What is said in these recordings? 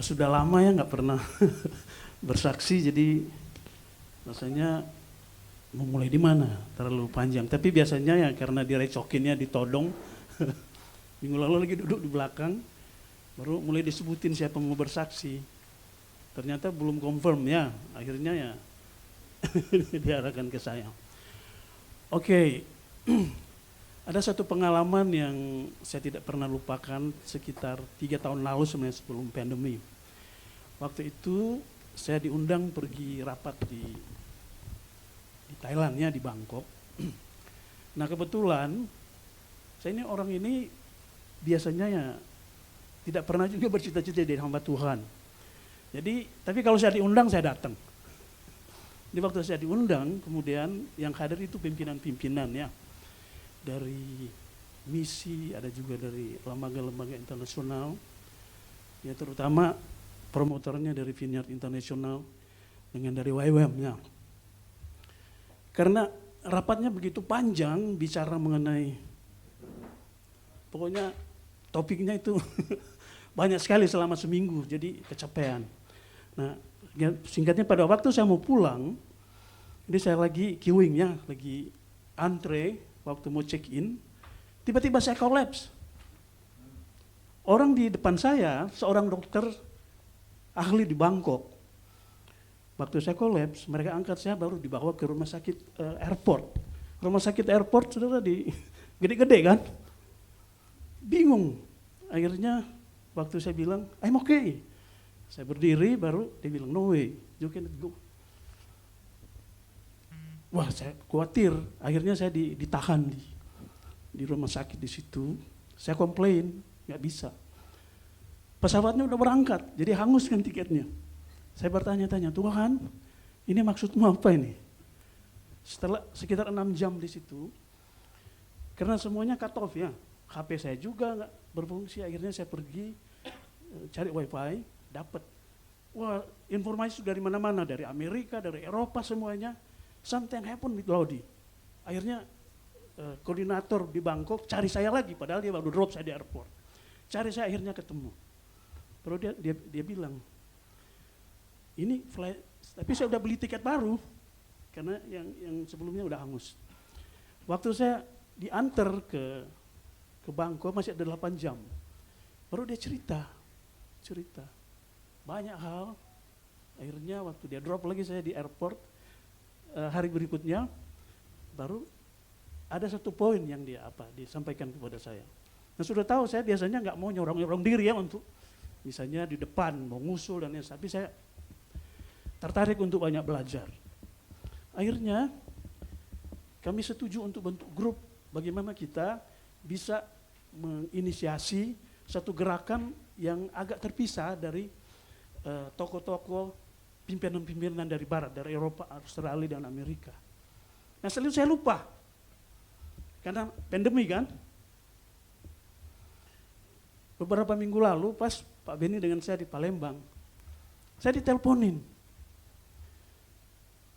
sudah lama ya nggak pernah bersaksi, jadi rasanya mau mulai di mana, terlalu panjang. Tapi biasanya ya karena direcokinnya ditodong, minggu lalu lagi duduk di belakang, baru mulai disebutin siapa mau bersaksi. Ternyata belum confirm ya, akhirnya ya diarahkan ke saya. Oke, ada satu pengalaman yang saya tidak pernah lupakan sekitar 3 tahun lalu sebenarnya sebelum pandemi. Waktu itu saya diundang pergi rapat di Thailand ya, di Bangkok. Nah kebetulan saya ini orang ini biasanya ya tidak pernah juga bercita-cita jadi hamba Tuhan. Jadi, tapi kalau saya diundang saya datang. Di waktu saya diundang, kemudian yang hadir itu pimpinan-pimpinan ya. Dari misi, ada juga dari lembaga-lembaga internasional, ya terutama promotornya dari Vineyard International dengan dari YWAM ya. Karena rapatnya begitu panjang bicara mengenai, pokoknya topiknya itu banyak sekali selama seminggu, jadi kecapean. Nah singkatnya pada waktu saya mau pulang, jadi saya lagi queuing ya, lagi antre, waktu mau check in, tiba-tiba saya kolaps. Orang di depan saya, seorang dokter ahli di Bangkok. Waktu saya kolaps, mereka angkat saya baru dibawa ke rumah sakit airport. Rumah sakit airport saudara di gede-gede kan? Bingung. Akhirnya waktu saya bilang, I'm okay. Saya berdiri baru dia bilang, no way, you cannot go. Wah, saya khawatir. Akhirnya saya ditahan di rumah sakit di situ. Saya komplain, nggak bisa. Pesawatnya udah berangkat, jadi hangus kan tiketnya. Saya bertanya-tanya, Tuhan, ini maksudmu apa ini? Setelah sekitar 6 jam di situ, karena semuanya cut off ya, HP saya juga nggak berfungsi. Akhirnya saya pergi cari wifi, dapat. Wah, informasi dari mana-mana, dari Amerika, dari Eropa semuanya. Something happen with Laudi. Akhirnya koordinator di Bangkok cari saya lagi, padahal dia baru drop saya di airport. Cari saya, akhirnya ketemu. Baru dia bilang, ini flight, tapi saya udah beli tiket baru, karena yang sebelumnya udah hangus. Waktu saya diantar ke Bangkok masih ada 8 jam. Baru dia cerita banyak hal. Akhirnya waktu dia drop lagi saya di airport, hari berikutnya baru ada satu poin yang disampaikan kepada saya. Nah sudah tahu saya biasanya nggak mau nyorong diri ya untuk misalnya di depan mau ngusul dan tapi saya tertarik untuk banyak belajar. Akhirnya kami setuju untuk bentuk grup bagaimana kita bisa menginisiasi satu gerakan yang agak terpisah dari tokoh-tokoh pimpinan-pimpinan dari barat, dari Eropa, Australia dan Amerika. Nah selalu saya lupa, karena pandemi kan. Beberapa minggu lalu pas Pak Beni dengan saya di Palembang, saya diteleponin.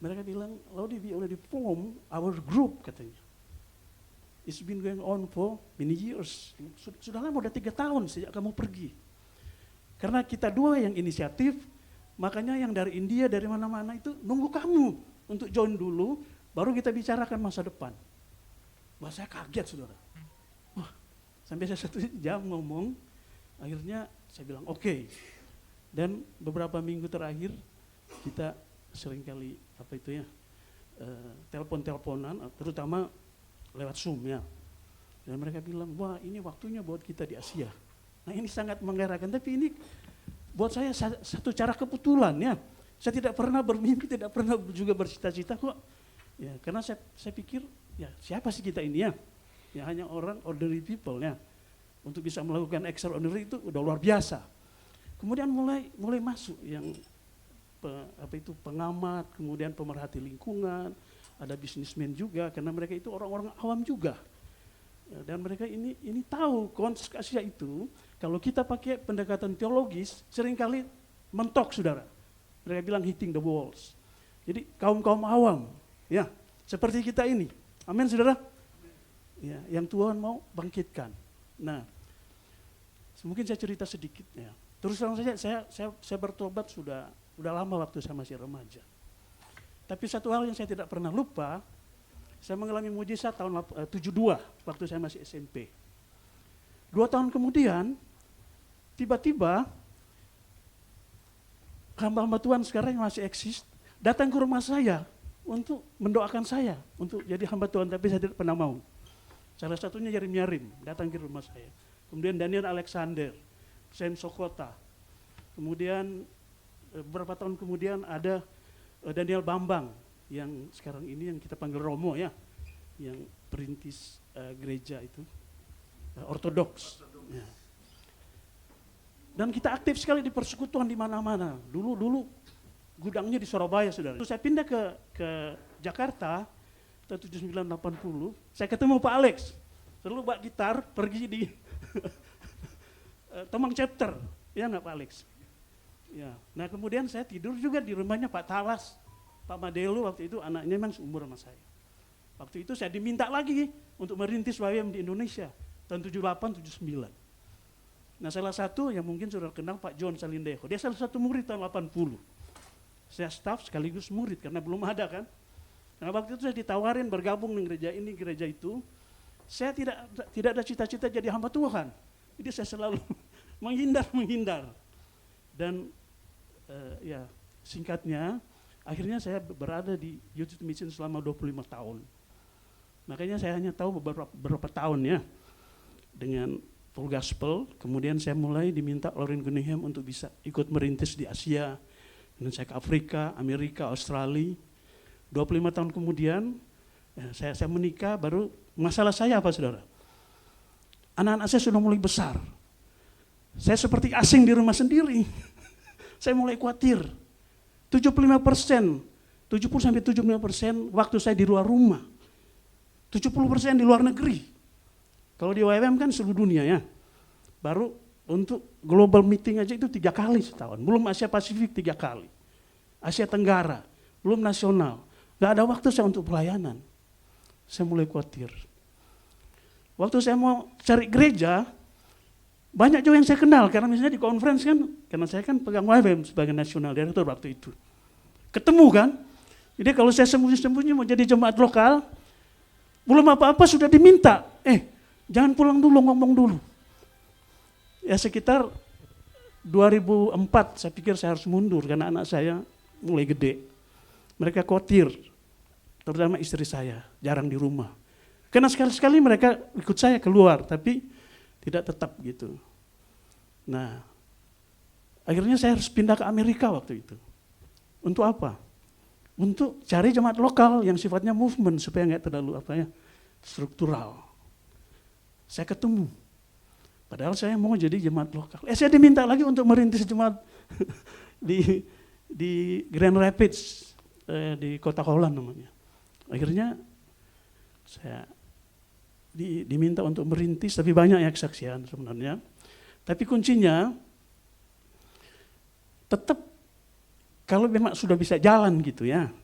Mereka bilang, Laudi, we already form our group katanya. It's been going on for many years. Sudah lama, udah 3 tahun sejak kamu pergi. Karena kita dua yang inisiatif, makanya yang dari India, dari mana-mana itu nunggu kamu untuk join dulu, baru kita bicarakan masa depan. Wah saya kaget saudara. Wah sampai saya 1 jam ngomong, akhirnya saya bilang oke. Dan beberapa minggu terakhir kita seringkali telepon-teleponan, terutama lewat Zoom ya. Dan mereka bilang, wah ini waktunya buat kita di Asia. Nah ini sangat menggerakkan, tapi ini buat saya satu cara kebetulan ya. Saya tidak pernah bermimpi, tidak pernah juga bercita-cita kok. Ya, karena saya pikir, ya siapa sih kita ini ya? Ya hanya orang ordinary people ya. Untuk bisa melakukan extraordinary itu udah luar biasa. Kemudian mulai masuk yang pengamat, kemudian pemerhati lingkungan, ada bisnismen juga, karena mereka itu orang-orang awam juga. Ya, dan mereka ini tahu konteks Asia itu, kalau kita pakai pendekatan teologis, seringkali mentok saudara. Mereka bilang hitting the walls. Jadi kaum-kaum awam, ya seperti kita ini. Amin saudara. Ya, yang Tuhan mau bangkitkan. Nah, mungkin saya cerita sedikit ya. Terus terang saja saya bertobat sudah lama waktu saya masih remaja. Tapi satu hal yang saya tidak pernah lupa, saya mengalami mujizat tahun 72 waktu saya masih SMP. 2 tahun kemudian, tiba-tiba hamba-hamba Tuhan sekarang yang masih eksis, datang ke rumah saya untuk mendoakan saya, untuk jadi hamba Tuhan, tapi saya tidak pernah mau. Salah satunya Yeremia Rim, datang ke rumah saya. Kemudian Daniel Alexander, Sam Sokota. Kemudian beberapa tahun kemudian ada Daniel Bambang, yang sekarang ini yang kita panggil Romo ya, yang perintis gereja itu, ortodoks. Ya. Dan kita aktif sekali di persekutuan di mana-mana. Dulu gudangnya di Surabaya, saudara. Terus saya pindah ke Jakarta, tahun 7980, saya ketemu Pak Alex. Lalu bawa gitar, pergi di Tomang Chapter, ya nggak Pak Alex? Ya. Nah kemudian saya tidur juga di rumahnya Pak Talas, Pak Madelo waktu itu anaknya memang seumur sama saya. Waktu itu saya diminta lagi untuk merintis YWAM di Indonesia, tahun 78-79. Nah salah satu yang mungkin sudah kenal Pak John Salindejo, dia salah satu murid tahun 80. Saya staff sekaligus murid karena belum ada kan. Nah waktu itu saya ditawarin bergabung dengan gereja ini, gereja itu. Saya tidak ada cita-cita jadi hamba Tuhan. Jadi saya selalu menghindar. Dan ya singkatnya, akhirnya saya berada di Youth Mission selama 25 tahun. Makanya saya hanya tahu beberapa tahun ya dengan Full Gospel. Kemudian saya mulai diminta Lauren Cunningham untuk bisa ikut merintis di Asia. Dan saya ke Afrika, Amerika, Australia. 25 tahun kemudian ya, saya menikah, baru masalah saya apa saudara? Anak-anak saya sudah mulai besar. Saya seperti asing di rumah sendiri. Saya mulai khawatir. 75%, 70-75% waktu saya di luar rumah. 70% di luar negeri. Kalau di YWAM kan seluruh dunia ya. Baru untuk global meeting aja itu 3 kali setahun. Belum Asia Pasifik 3 kali. Asia Tenggara, belum nasional. Gak ada waktu saya untuk pelayanan. Saya mulai khawatir. Waktu saya mau cari gereja, banyak juga yang saya kenal, karena misalnya di conference kan, karena saya kan pegang YWAM sebagai nasional direktur waktu itu. Ketemu kan, jadi kalau saya sembunyi-sembunyi mau jadi jemaat lokal, belum apa-apa sudah diminta, jangan pulang dulu, ngomong dulu. Ya sekitar 2004 saya pikir saya harus mundur, karena anak saya mulai gede. Mereka khawatir, terutama istri saya, jarang di rumah. Karena sekali-sekali mereka ikut saya keluar, tapi tidak tetap gitu. Nah, akhirnya saya harus pindah ke Amerika waktu itu. Untuk apa? Untuk cari jemaat lokal yang sifatnya movement, supaya nggak terlalu struktural. Saya ketemu. Padahal saya mau jadi jemaat lokal. Saya diminta lagi untuk merintis jemaat di Grand Rapids, di kota Holland namanya. Akhirnya saya diminta untuk merintis, tapi banyak ya kesaksian sebenarnya. Tapi kuncinya tetap kalau memang sudah bisa jalan gitu ya,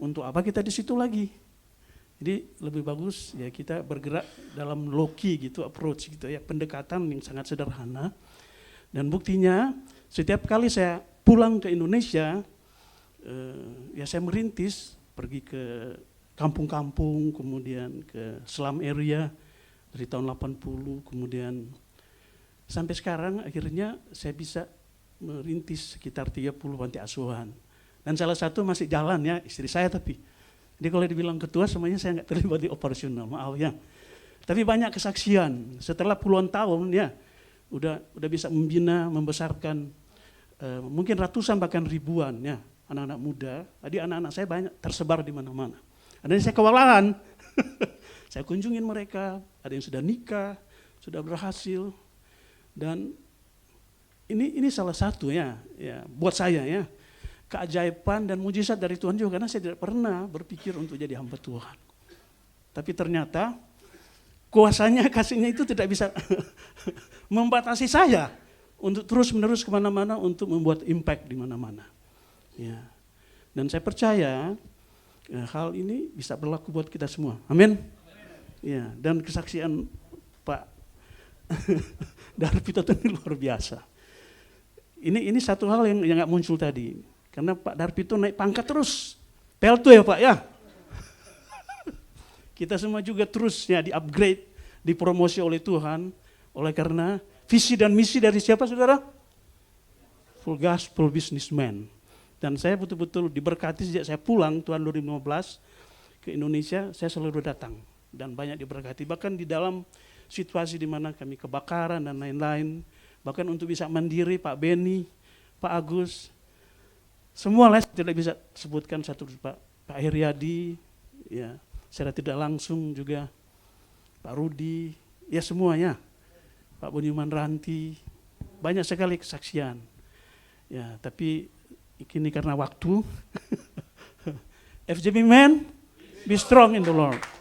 untuk apa kita di situ lagi? Jadi lebih bagus ya kita bergerak dalam low-key gitu, approach gitu ya, pendekatan yang sangat sederhana. Dan buktinya setiap kali saya pulang ke Indonesia, ya saya merintis, pergi ke kampung-kampung, kemudian ke slum area dari tahun 80, kemudian sampai sekarang akhirnya saya bisa merintis sekitar 30 panti asuhan. Dan salah satu masih jalan ya, istri saya tapi. Jadi kalau dibilang ketua semuanya saya nggak terlibat di operasional, maaf ya. Tapi banyak kesaksian, setelah puluhan tahun ya, udah bisa membina, membesarkan, mungkin ratusan bahkan ribuan ya, anak-anak muda. Jadi anak-anak saya banyak tersebar di mana-mana. Ada yang saya kewalahan, saya kunjungin mereka, ada yang sudah nikah, sudah berhasil, dan ini salah satu ya buat saya ya, keajaiban dan mujizat dari Tuhan juga, karena saya tidak pernah berpikir untuk jadi hamba Tuhan. Tapi ternyata kuasanya, kasihnya itu tidak bisa membatasi saya untuk terus-menerus kemana-mana untuk membuat impact di mana-mana. Ya. Dan saya percaya hal ini bisa berlaku buat kita semua. Amin. Ya, dan kesaksian Pak Darvito ini luar biasa. Ini satu hal yang nggak muncul tadi. Karena Pak Darpito naik pangkat terus. PL2 ya Pak ya. Kita semua juga terus ya di-upgrade, dipromosi oleh Tuhan. Oleh karena visi dan misi dari siapa saudara? Full Gospel Businessman. Dan saya betul-betul diberkati sejak saya pulang tahun 2015 ke Indonesia, saya selalu datang. Dan banyak diberkati. Bahkan di dalam situasi di mana kami kebakaran dan lain-lain. Bahkan untuk bisa mandiri, Pak Beni, Pak Agus, semua lah tidak bisa sebutkan satu Pak Heriadi, ya secara tidak langsung juga Pak Rudi, ya semuanya, Pak Budiman Ranti, banyak sekali kesaksian. Ya, tapi ini karena waktu. FJB men, be strong in the Lord.